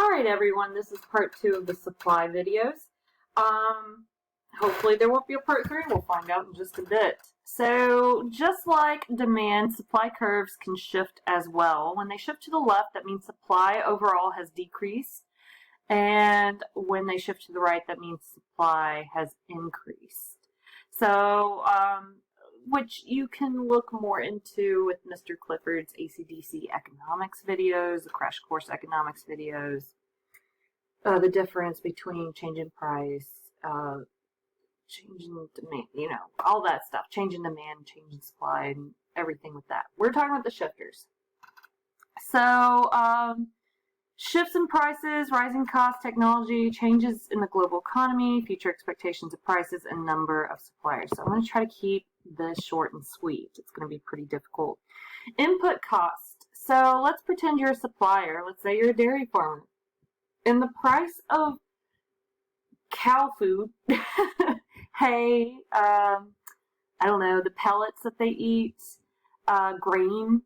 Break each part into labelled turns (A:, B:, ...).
A: Alright everyone, this is part 2 of the supply videos. Hopefully there won't be a part 3, we'll find out in just a bit. So just like demand, supply curves can shift as well. When they shift to the left, that means supply overall has decreased. And when they shift to the right, that means supply has increased. So, which you can look more into with Mr. Clifford's AC/DC economics videos, the Crash Course economics videos, the difference between change in price, change in demand, all that stuff, change in demand, change in supply, and everything with that. We're talking about the shifters. So, shifts in prices, rising costs, technology, changes in the global economy, future expectations of prices, and number of suppliers. So I'm going to try to keep this short and sweet. It's going to be pretty difficult. Input cost. So let's pretend you're a supplier. Let's say you're a dairy farmer. And the price of cow food, hay, I don't know, the pellets that they eat, grain,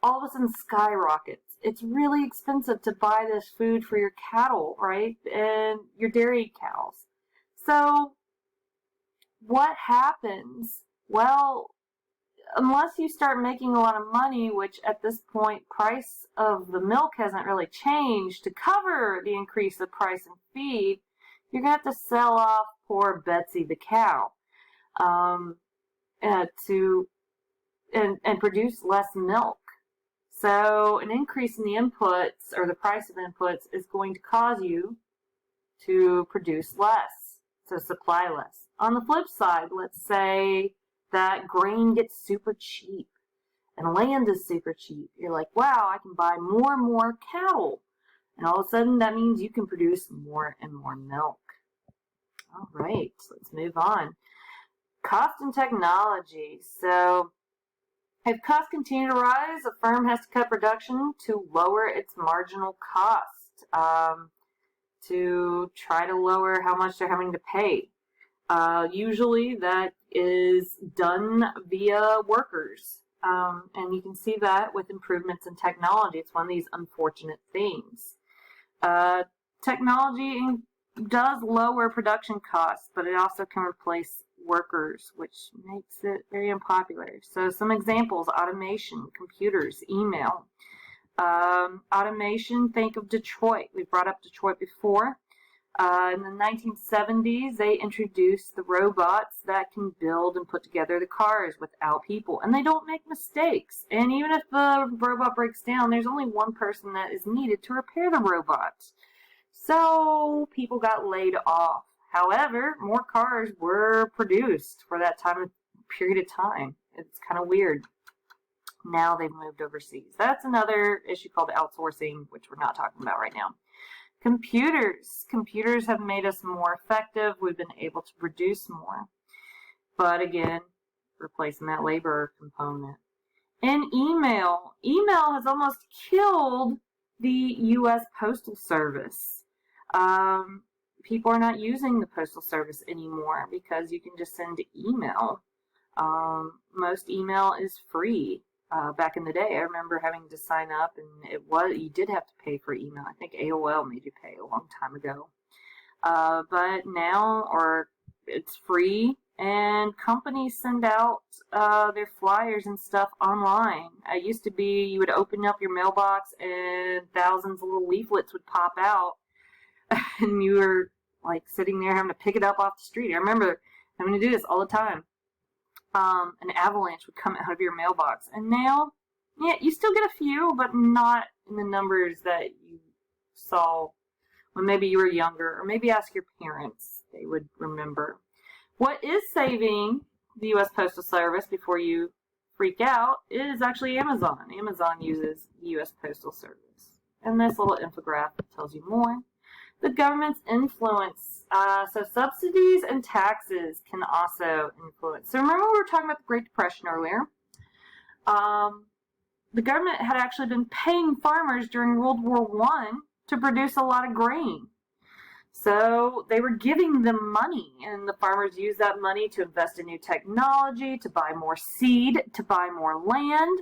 A: all of a sudden skyrockets. It's really expensive to buy this food for your cattle, right? And your dairy cows. So what happens? Well, unless you start making a lot of money, which at this point price of the milk hasn't really changed to cover the increase of price in feed, you're going to have to sell off poor Betsy the cow and produce less milk. So an increase in the inputs or the price of inputs is going to cause you to produce less, so supply less. On the flip side, let's say that grain gets super cheap and land is super cheap. You're like, wow, I can buy more and more cattle. And all of a sudden that means you can produce more and more milk. All right, let's move on. Cost and technology. So if costs continue to rise, a firm has to cut production to lower its marginal cost, to try to lower how much they're having to pay. Usually that is done via workers. And you can see that with improvements in technology. It's one of these unfortunate things. Technology does lower production costs, but it also can replace workers, which makes it very unpopular. So some examples: automation, computers, email. Automation, think of Detroit. We brought up Detroit before. In the 1970s, they introduced the robots that can build and put together the cars without people, and they don't make mistakes. And even if the robot breaks down, there's only one person that is needed to repair the robot. So people got laid off. However, more cars were produced for that period of time. It's kind of weird. Now they've moved overseas. That's another issue called outsourcing, which we're not talking about right now. Computers. Computers have made us more effective. We've been able to produce more. But again, replacing that labor component. And email. Email has almost killed the U.S. Postal Service. People are not using the Postal Service anymore because you can just send email. Most email is free. Back in the day, I remember having to sign up, and you did have to pay for email. I think AOL made you pay a long time ago. But now, it's free, and companies send out their flyers and stuff online. It used to be you would open up your mailbox and thousands of little leaflets would pop out, and you were like sitting there having to pick it up off the street. I remember having to do this all the time. An avalanche would come out of your mailbox. And now, yeah, you still get a few, but not in the numbers that you saw when maybe you were younger, or maybe ask your parents. They would remember. What is saving the U.S. Postal Service before you freak out is actually Amazon. Amazon uses the U.S. Postal Service. And this little infographic tells you more. The government's influence. So subsidies and taxes can also influence. So remember we were talking about the Great Depression earlier. The government had actually been paying farmers during World War I to produce a lot of grain. So they were giving them money, and the farmers used that money to invest in new technology, to buy more seed, to buy more land,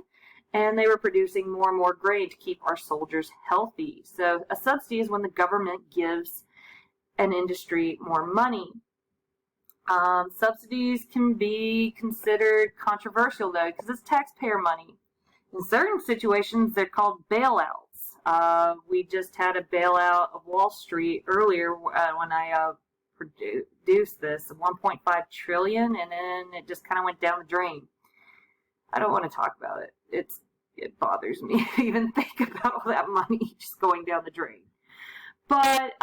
A: and they were producing more and more grain to keep our soldiers healthy. So a subsidy is when the government gives an industry more money. Subsidies can be considered controversial, though, because it's taxpayer money. In certain situations, they're called bailouts. We just had a bailout of Wall Street earlier when I produced this, 1.5 trillion, and then it just kind of went down the drain. I don't want to talk about it. It bothers me to even think about all that money just going down the drain. But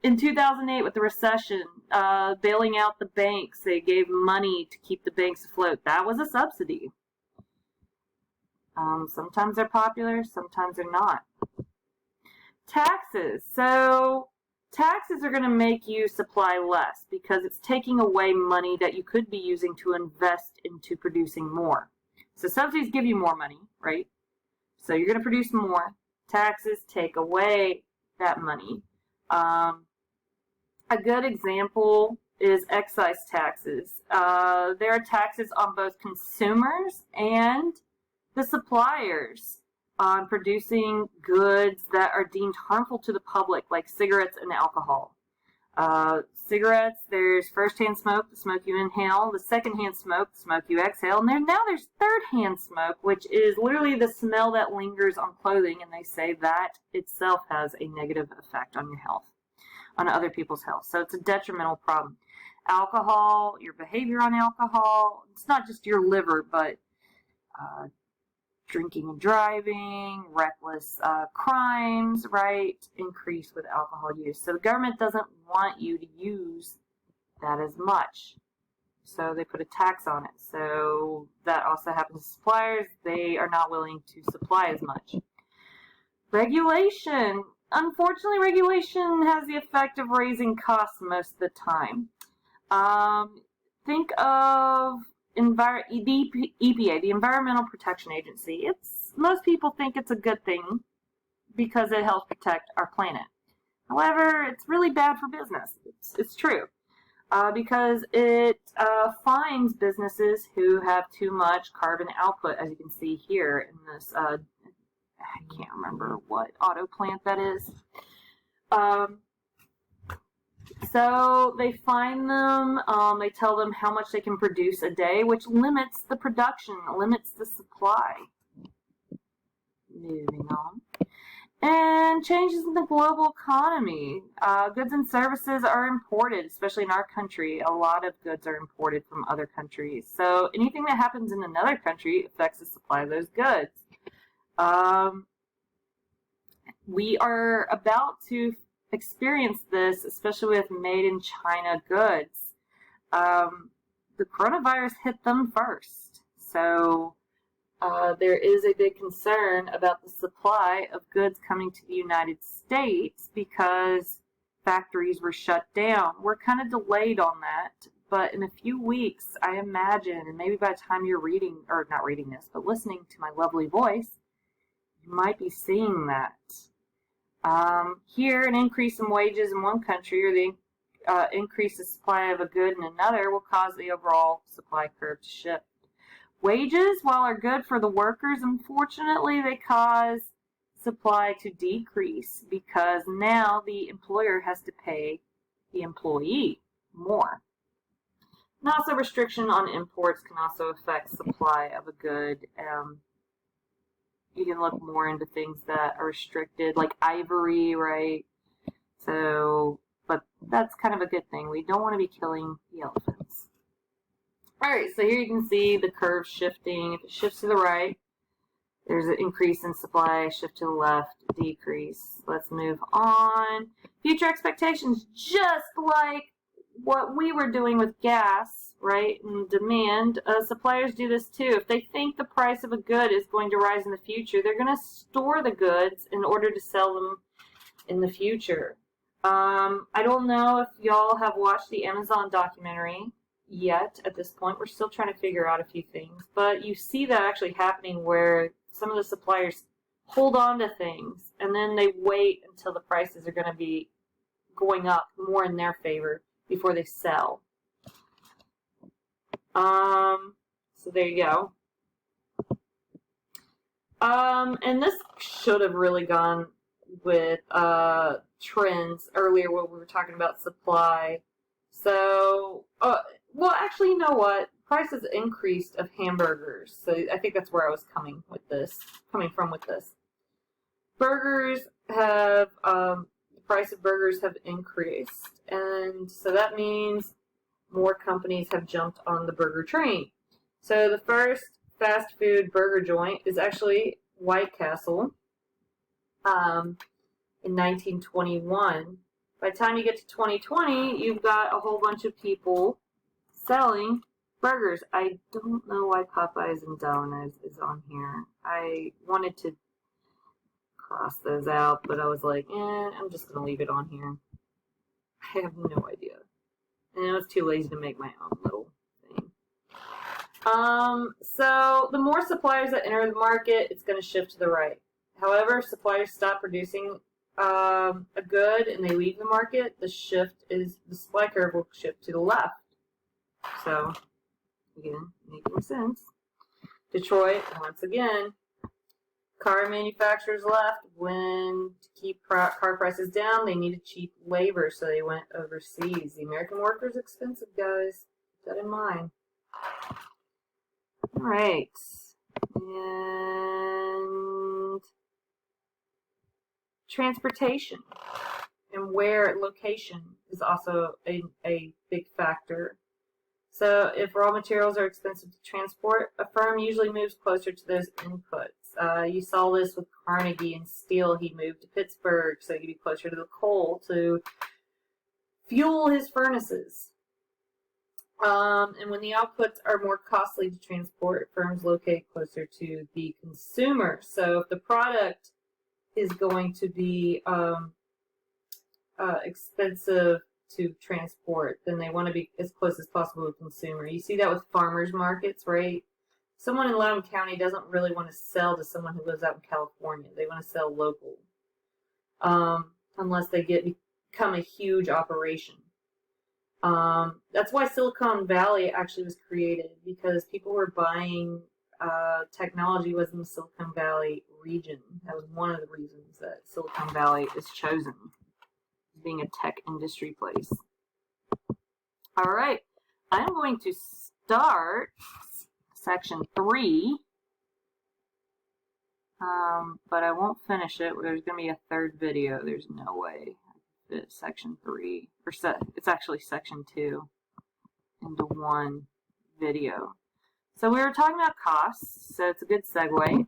A: in 2008, with the recession, bailing out the banks, they gave money to keep the banks afloat. That was a subsidy. Sometimes they're popular, sometimes they're not. Taxes. So taxes are going to make you supply less because it's taking away money that you could be using to invest into producing more. So subsidies give you more money, right? So you're going to produce more. Taxes take away that money. A good example is excise taxes. There are taxes on both consumers and the suppliers on producing goods that are deemed harmful to the public, like cigarettes and alcohol. Cigarettes, there's first-hand smoke, the smoke you inhale, the second-hand smoke, the smoke you exhale, and now there's third-hand smoke, which is literally the smell that lingers on clothing, and they say that itself has a negative effect on your health, on other people's health. So it's a detrimental problem. Alcohol, your behavior on alcohol, it's not just your liver, but drinking and driving, reckless crimes, right, increase with alcohol use. So the government doesn't want you to use that as much. So they put a tax on it. So that also happens to suppliers. They are not willing to supply as much. Regulation. Unfortunately, regulation has the effect of raising costs most of the time. Think of EPA, the Environmental Protection Agency. Most people think it's a good thing because it helps protect our planet. However, it's really bad for business. It's true. Because it fines businesses who have too much carbon output, as you can see here in this, I can't remember what auto plant that is. So they fine them, they tell them how much they can produce a day, which limits the production, limits the supply. Moving on. And changes in the global economy. Goods and services are imported, especially in our country. A lot of goods are imported from other countries. So anything that happens in another country affects the supply of those goods. We are about to experience this, especially with made in China goods. The coronavirus hit them first. So there is a big concern about the supply of goods coming to the United States because factories were shut down. We're kind of delayed on that, but in a few weeks, I imagine, and maybe by the time you're reading, or not reading this, but listening to my lovely voice, you might be seeing that. Here, an increase in wages in one country or the increase in supply of a good in another will cause the overall supply curve to shift. Wages, while are good for the workers, unfortunately, they cause supply to decrease because now the employer has to pay the employee more. And also, restriction on imports can also affect supply of a good. You can look more into things that are restricted, like ivory, right? So, but that's kind of a good thing. We don't want to be killing the elephants. All right, so here you can see the curve shifting. If it shifts to the right, there's an increase in supply. Shift to the left, decrease. Let's move on. Future expectations, just like what we were doing with gas, right, and demand, suppliers do this too. If they think the price of a good is going to rise in the future, they're going to store the goods in order to sell them in the future. I don't know if y'all have watched the Amazon documentary yet at this point. We're still trying to figure out a few things, but you see that actually happening where some of the suppliers hold on to things and then they wait until the prices are going to be going up more in their favor before they sell. So there you go. And this should have really gone with trends earlier when we were talking about supply. So, well, actually, you know what? Prices increased of hamburgers. So I think that's where I was coming from with this. Burgers have, the price of burgers have increased. And so that means more companies have jumped on the burger train. So the first fast food burger joint is actually White Castle in 1921. By the time you get to 2020, you've got a whole bunch of people selling burgers. I don't know why Popeyes and Domino's is on here. I wanted to cross those out, but I was like, I'm just going to leave it on here. I have no idea. And I was too lazy to make my own little thing. So the more suppliers that enter the market, it's going to shift to the right. However, suppliers stop producing a good and they leave the market, the supply curve will shift to the left. So, again, making sense. Detroit, once again, car manufacturers left. When to keep car prices down, they needed cheap labor, so they went overseas. The American worker's expensive, guys. Keep that in mind. All right. And transportation and where location is also a big factor. So if raw materials are expensive to transport, a firm usually moves closer to those inputs. You saw this with Carnegie and steel. He moved to Pittsburgh so he could be closer to the coal to fuel his furnaces. And when the outputs are more costly to transport, firms locate closer to the consumer. So if the product is going to be expensive to transport, then they want to be as close as possible to the consumer. You see that with farmers markets, right? Someone in Loudoun County doesn't really want to sell to someone who lives out in California. They want to sell local, unless they become a huge operation. That's why Silicon Valley actually was created, because people were buying technology was in the Silicon Valley region. That was one of the reasons that Silicon Valley is chosen, being a tech industry place. All right, I'm going to start section 3, but I won't finish it. There's going to be a third video. There's no way I can fit section 3, or it's actually section 2 into one video. So we were talking about costs, so it's a good segue.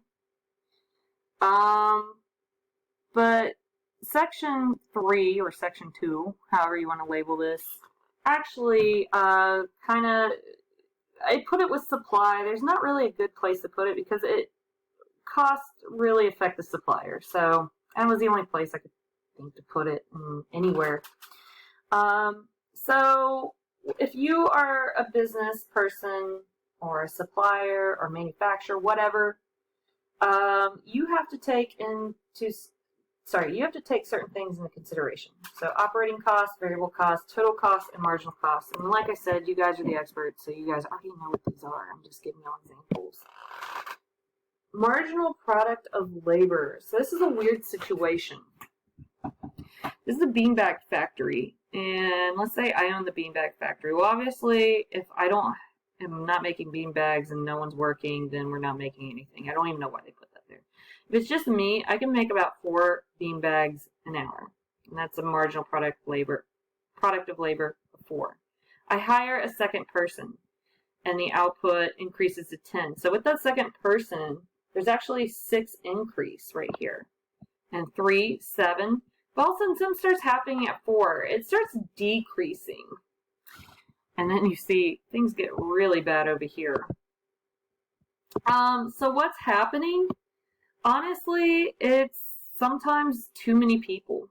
A: But section 3 or section 2, however you want to label this, actually kind of, I put it with supply. There's not really a good place to put it because costs really affect the supplier. So that was the only place I could think to put it anywhere. So if you are a business person or a supplier or manufacturer, whatever, you have to take certain things into consideration. So operating costs, variable costs, total costs, and marginal costs. And like I said, you guys are the experts, so you guys already know what these are. I'm just giving you examples. Marginal product of labor. So this is a weird situation. This is a beanbag factory. And let's say I own the beanbag factory. Well, obviously, if I'm not making beanbags and no one's working, then we're not making anything. I don't even know why they put that there. If it's just me, I can make about 4 beanbags an hour. And that's a marginal product of labor of 4. I hire a second person, and the output increases to 10. So with that second person, there's actually 6 increase right here. And 3, 7. But all of a sudden, something starts happening at 4. It starts decreasing. And then you see things get really bad over here. So what's happening? Honestly, it's sometimes too many people.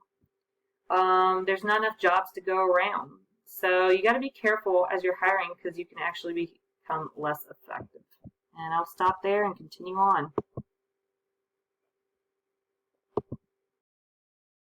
A: There's not enough jobs to go around. So you got to be careful as you're hiring because you can actually become less effective. And I'll stop there and continue on.